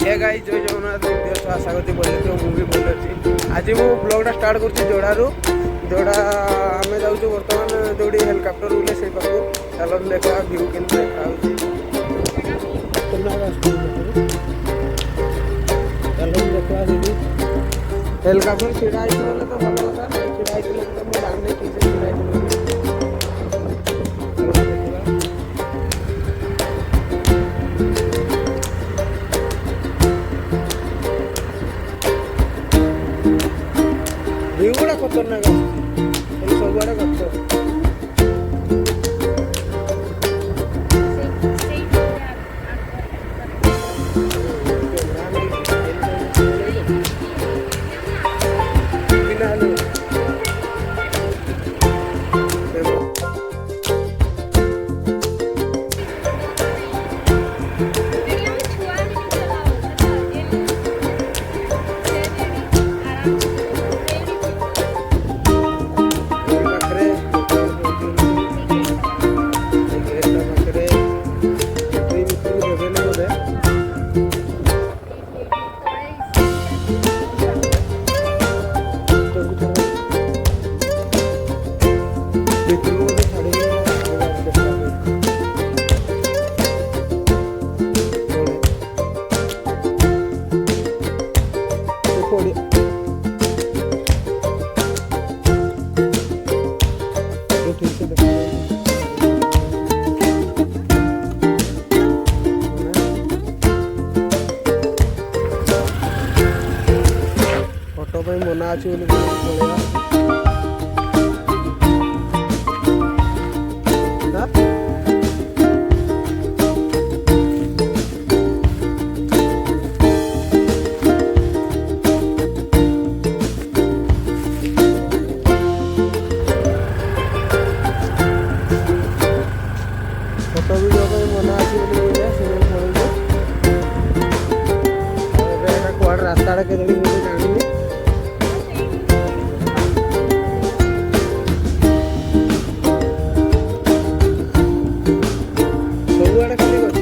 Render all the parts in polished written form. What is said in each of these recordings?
हे गाई जय जगन्नाथ आशा करती बोले तो मुझे भल अच्छी आज मु ब्लॉगटा स्टार्ट कर जोड़ारू जोड़ा आम जाऊँ बर्तमान जो हेलिकप्टर उड़े से पास चल देखा व्यू के देखा देखा हेलिकप्टर छिड़ा तो भल कथा नहीं छिड़ा तो मुझे जाने कि छिड़ा व्यू गुड़ा खतरनाक सब आड़े गच फोटो पे मना अच्छी फोटो वीडियो पे मना अच्छी कौन रास्ता के जानी ସବୁଆଡେ ଖାଲି ଗଛ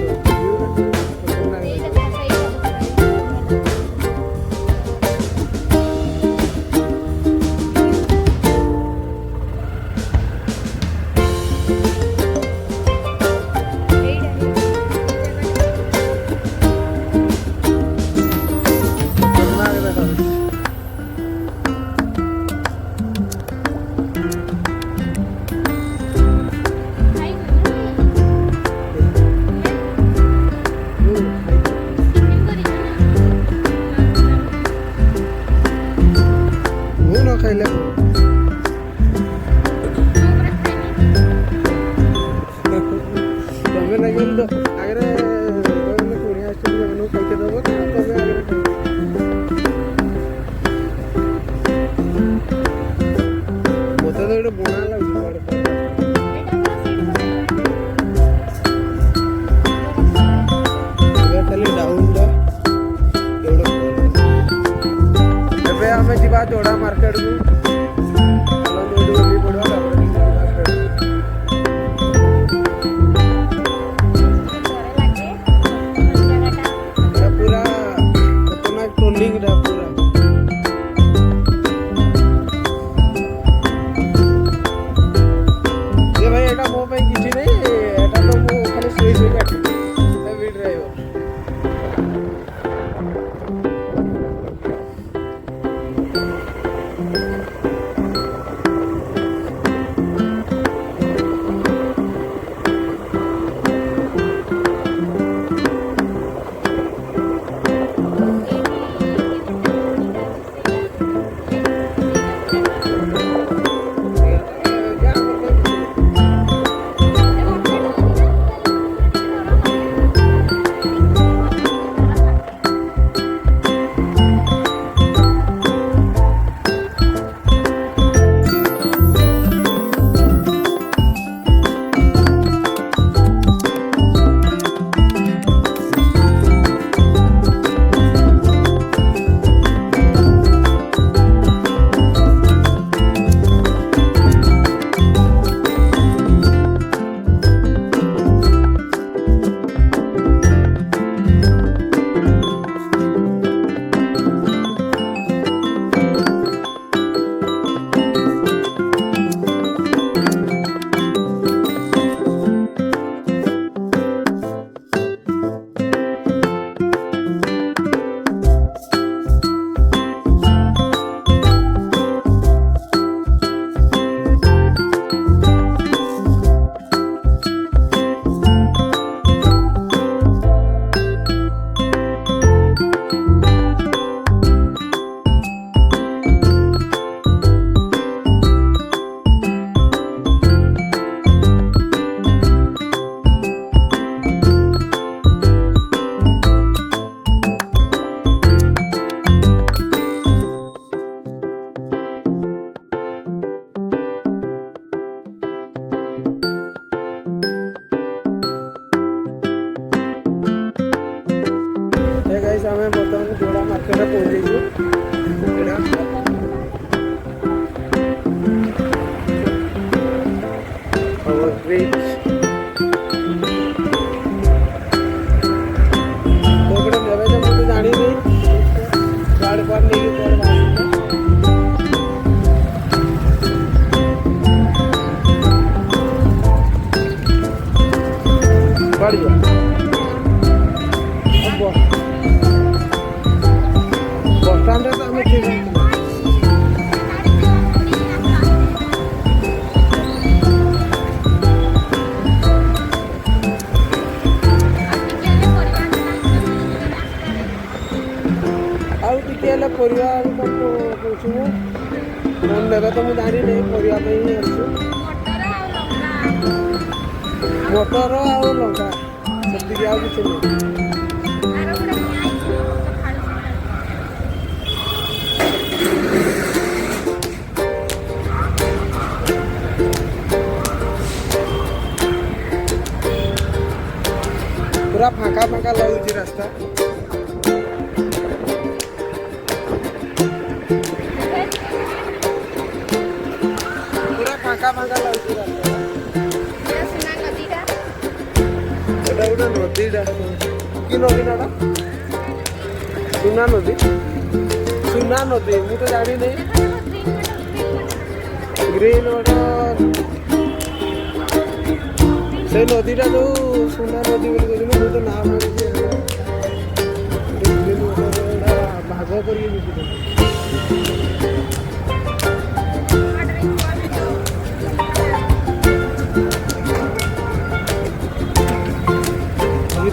ଖାଇଲେ ତମେ ଲାଗିବ ତ ଆଗରେ କୁଣିଆ ଆସିଛନ୍ତି ସେମାନଙ୍କୁ ଖାଇତେ ଦେବ ନା ତମେ ଆଗରେ ଖାଇବ ମୋତେ ତ ଗୋଟେ ବୁଣା ଲାଗୁଛି ଖାଲି ଡାଉନ୍ ଏବେ ଆମେ ଯିବା ଯୋଡ଼ା ମାର୍କେଟକୁ पूरा खतरनाक ट्रोलिंग पूरा ये भाई एटा मो पे किसी नहीं एटा तो मो खाली सोई सोई काटी वीड रहइबो लोकेशन पहुँच जाइए ब्रिज मुझे जानी नहीं गाड़ी पार नहीं बढ़िया बस स्टैंड तो हमें ठीक है परिवार पूछू कौन लेगा तो मुझे जानी नहीं परिवार ही मोटर आउ लंका से आउ कि पूरा फाँका फाँका लगुच रास्ता फाँका फाँका लगुच रास्ता এটা গোটে নদীটা কি নদী না ସୁନା ନଦୀ ମୁଁ ତ ଜାଣିନି ଗ୍ରୀନ୍ ୱାଟର ସେଇ ନଦୀଟା ଯୋଉ ସୁନା ନଦୀ ବୋଲି କହୁଛନ୍ତି ମୁଁ ତ ନାଁ ଶୁଣିଛି ଗ୍ରୀନ୍ ୱାଟର ଭାଗ କରିକି ବିକୁଛନ୍ତି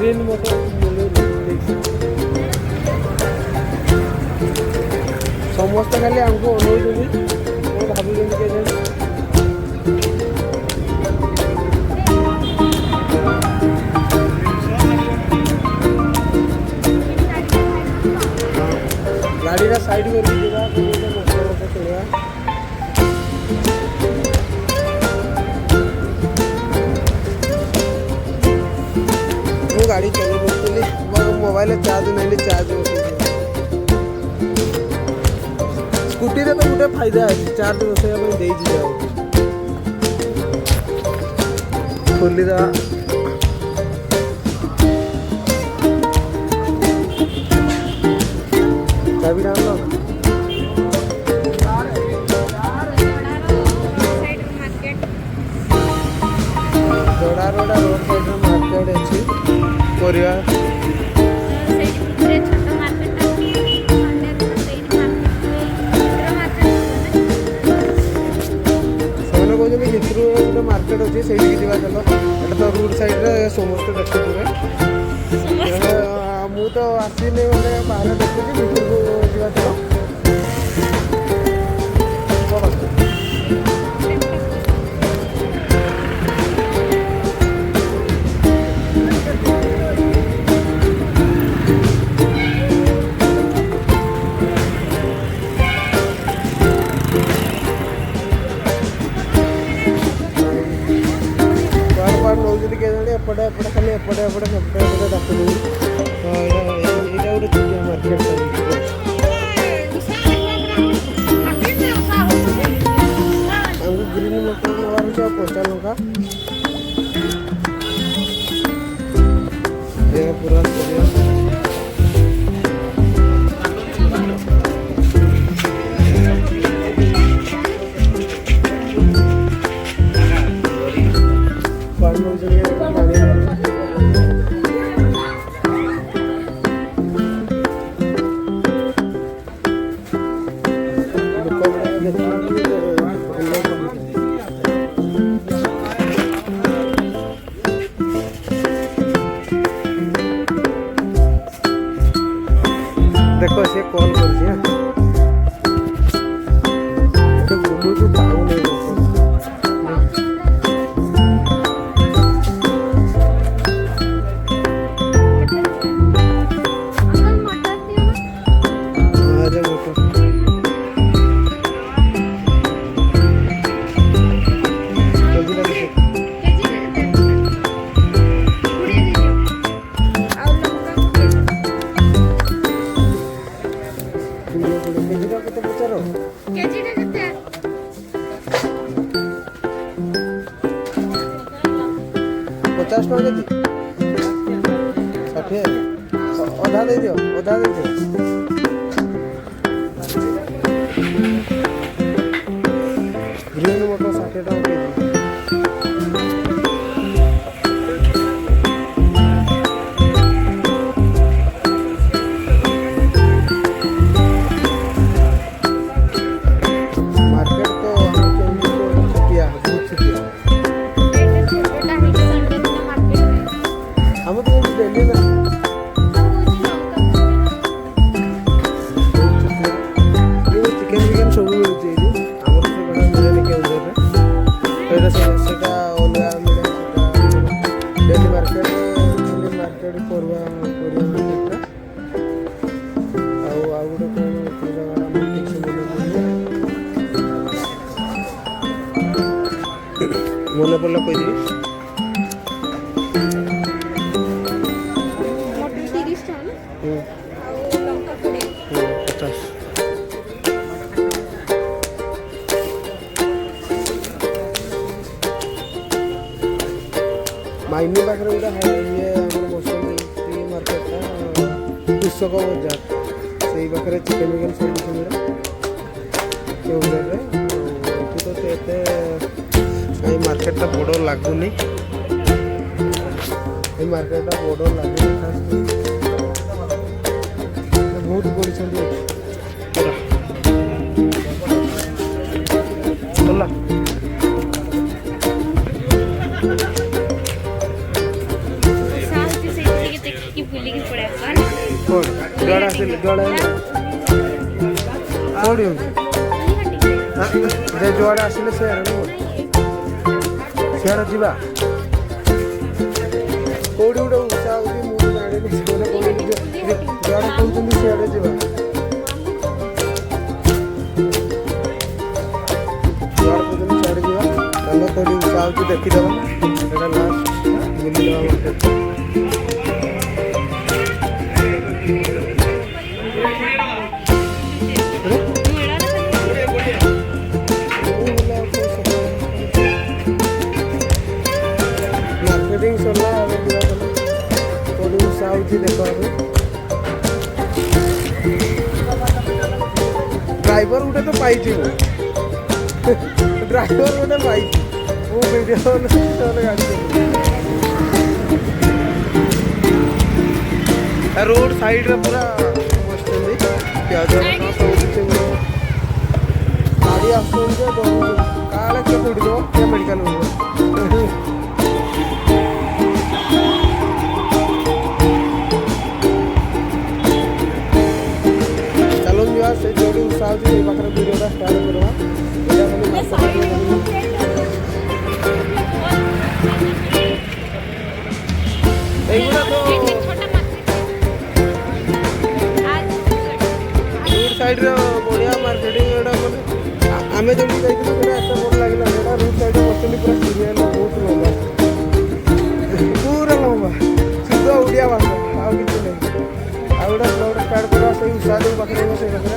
ग्रीन मोटर समस्त खाली आमको अनौती भावी गाड़ी का साइड कर चलवा गाड़ी चल मोबाइल चार्ज नहीं चार्ज स्कूटी रे तो गोटे फायदा अच्छे चार्ज बसैया दे खोली चाबी डाल जोड़ा रोड साइड मार्केट अच्छी परिवार गोटे मार्केट अच्छे से चलो एटा तो रोड साइड समस्त देखुए मु तो आसनी मैंने बाहर देखुची भितर को जा चलो एपटे एपटे खाली एपटे एपटे सबटे एपटे डाक यहाँ गोटे छोटिया मार्केट आमको ग्रीन मोटर नवार 50 टंका पूरा देखो से कॉल कर दिया तो बोलो तो पाऊ नहीं ଅଧା ଦେଇଛ ଗ୍ରୀନ୍ ମଟର 60 ଟଙ୍କା କେଜି। सेटा अलगा मिले डेली मार्केट दिल्ली मार्केट परवा परिया मार्केट आउ गोटे कौन जगह ठीक से मन पड़ला कहीदेवी माइनी पाखे गोटे ये बसंती मार्केटा कृषक बजार से पाखे चिकेन विकेन सब किसी मिले ये तो एते मार्केटा बड़ लगुनि मार्केटा बड़ लगुनि बहुत बड़ी जुआड़ा आसिले सियाड़ जीवा कौटी गोटे उत्साह होती मुझे जानी जुआड़ा कहते सियाड़े जीवा जुआड़ कहते सियाड़े जीवा चलो कौटी उत्साह होती देखीदे लास्ट बुलीदे ड्राइवर गोटे तो पाई ड्राइवर गोटे पाई वीडियो रोड साइड रे पूरा बस प्याज सब किसी गाड़ी आसुन काले किए कौटी दो क्या मेडिकल से जोड़ी उत्साह पाखे वीडियोटा स्टार्ट करवा रोड साइड बढ़िया मार्केटिंग आम जो एत बड़ लगे रोड साइड बस पूरा सीरियल बहुत लंबा पूरा लंबा शुद्ध ओडिया भाषा आ कि नहीं आ गोटे ब्लॉग स्टार्ट करवा से उत्साह जो पाखे से पाखे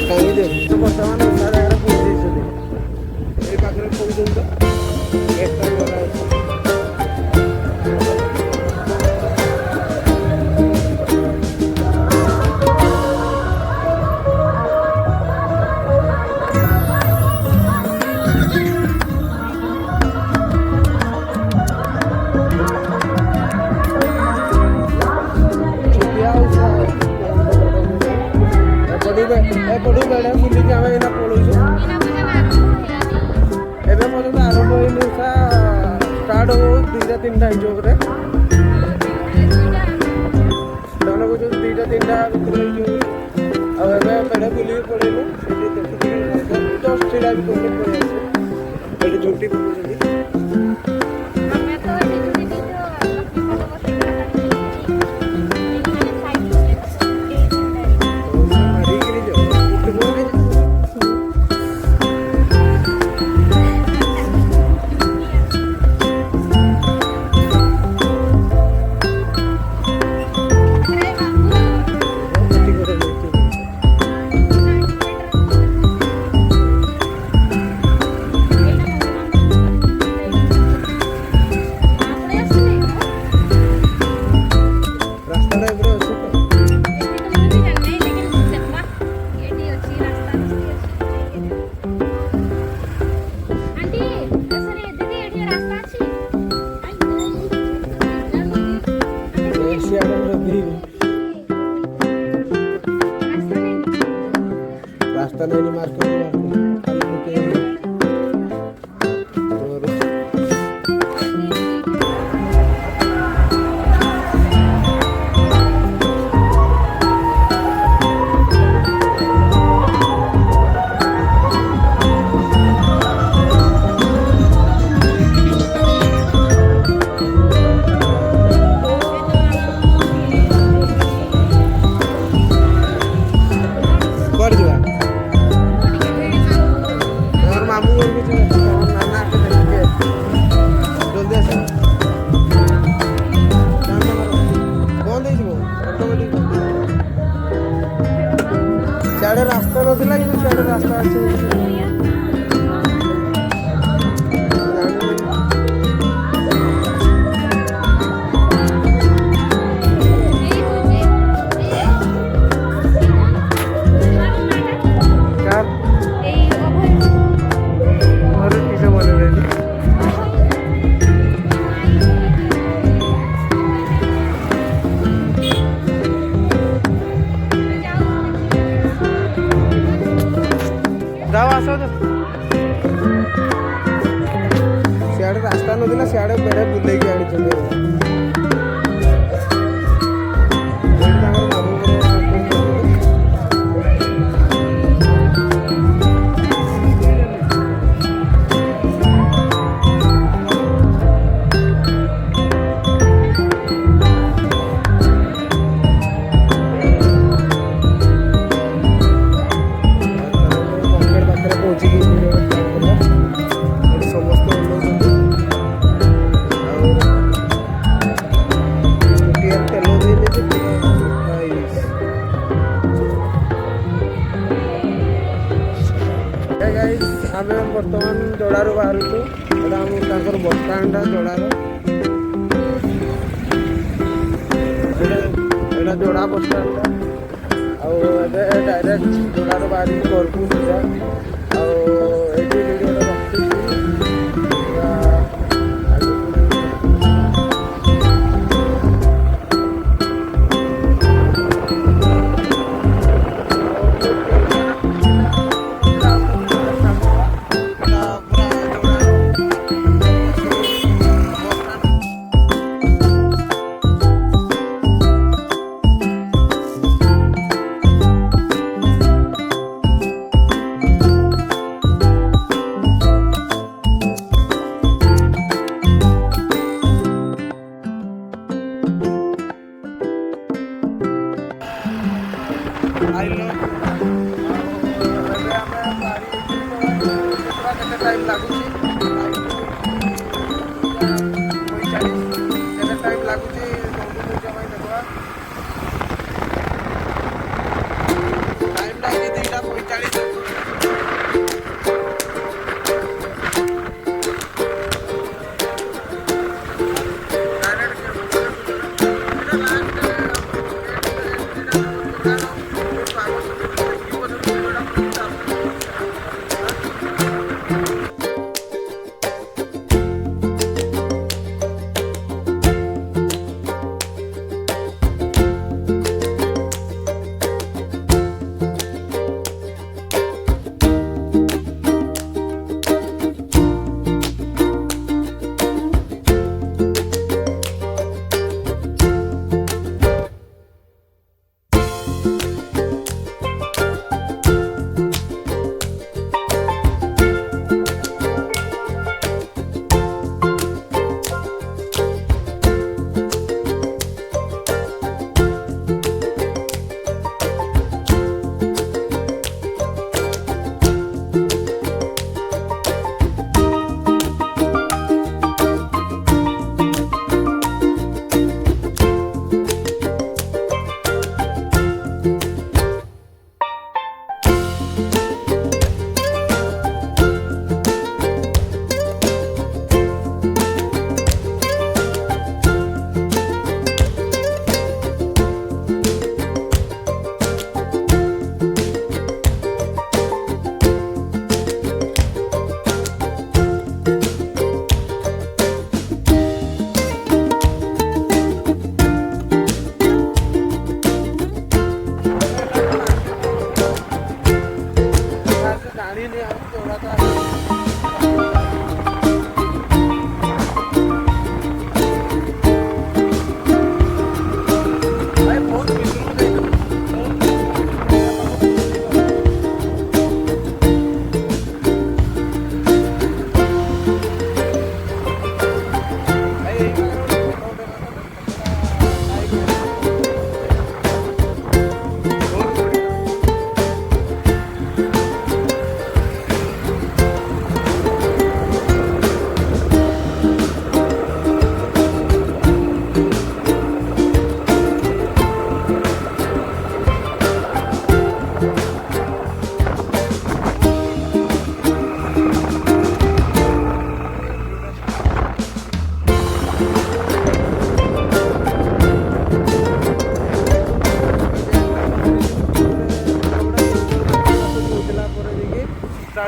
टाइम दे बर्तमान उत्साह जगह पहुँचे ये पाखे पहुँच तो एक पढ़ू बेड़े बुलिक आम एना पलूँ एवं पर्यटन आरंभ होनी उषा स्टार्ट हो 2-3 हिसाब से कहते 2-3 भर बेड़े बुलिक पड़ेलु जस्ट छड़ा भी करके पड़े आसे झुंटी पकड़ रास्ता नहीं मार्केट सियाड़े रास्ता नथिला कि सियाड़े रास्ता अच्छे जाओ आस सियाड़े रास्ता नथिला सियाड़े बेड़े बुलेकी आनी आम बर्तमान जोड़ारू बाहर बस स्टाण्ड जोड़ार जोड़ा बस स्टाण्ड डायरेक्ट जोड़ारू बाहर घर को सीधा टाइम लगुच टाइम लगुच टाइम लगे 2:45 you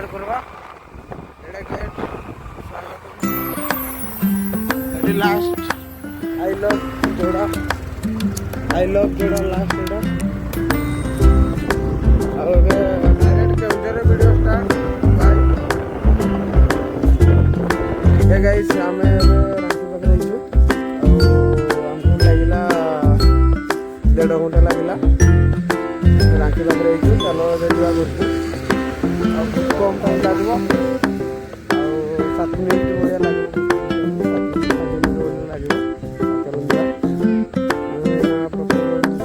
स्टार्ट करवा एटा gate eighty last I love जोड़ा लास्ट एटा ଆଉ ଏବେ ଡାଇରେକ୍ଟ କେଉଁଝରରେ ଭିଡ଼ିଓ ଷ୍ଟାର୍ଟ ବାଏ ହେ ଗାଇସ୍ ଆମେ ଏବେ ରାଞ୍ଚି ପାଖରେ ହେଇଛୁ ଆଉ ଆମକୁ ଲାଗିଲା 1.5 ଘଣ୍ଟା ଲାଗିଲା ରାଞ୍ଚି ପାଖରେ ହେଇଛୁ ଚାଲ ଏବେ ଯିବା ଘରକୁ ଆଉ ବହୁତ କମ୍ ଟାଇମ୍ ଲାଗିବ ଆଉ 7 ମିନିଟ୍ ଭଳିଆ ଲାଗିବ 7 ମିନିଟ୍ ଭଳିଆ ଲାଗିବ ଚାଲ ଯିବା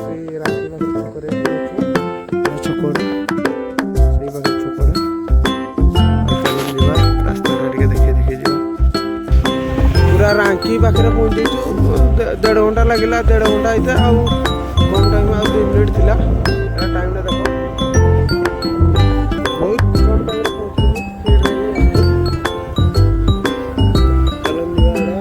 ସେଇ ରାଞ୍ଚି ପାଖରେ ଛକରେ ଛକରେ ସେଇ ପାଖରେ ଛକରେ ଚାଲ ଯିବା ରାସ୍ତାଟା ଟିକେ ଦେଖି ଯିବା ପୁରା ରାଞ୍ଚି ପାଖରେ ପହଞ୍ଚିଛୁ 1.5 ଘଣ୍ଟା ଲାଗିଲା 1.5 ଘଣ୍ଟା ହେଇଥାଏ ଆଉ କମ୍ ଟାଇମ୍ ଆଉ 2 ମିନିଟ୍ ଥିଲା ଏଟା ଟାଇମ୍ଟା ଦେଖ ବହୁତ କମ୍ ଟାଇମ୍ରେ ପହଞ୍ଚିଲୁ ଚାଲ ଯିବା ଏଇଟା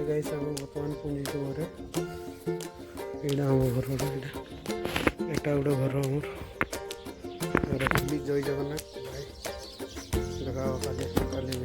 गाइस आम बर्तमान पहुँची घरे यहाँ आम घर एटा गोटे घर आमर जय जगन्नाथ भाई देखा काली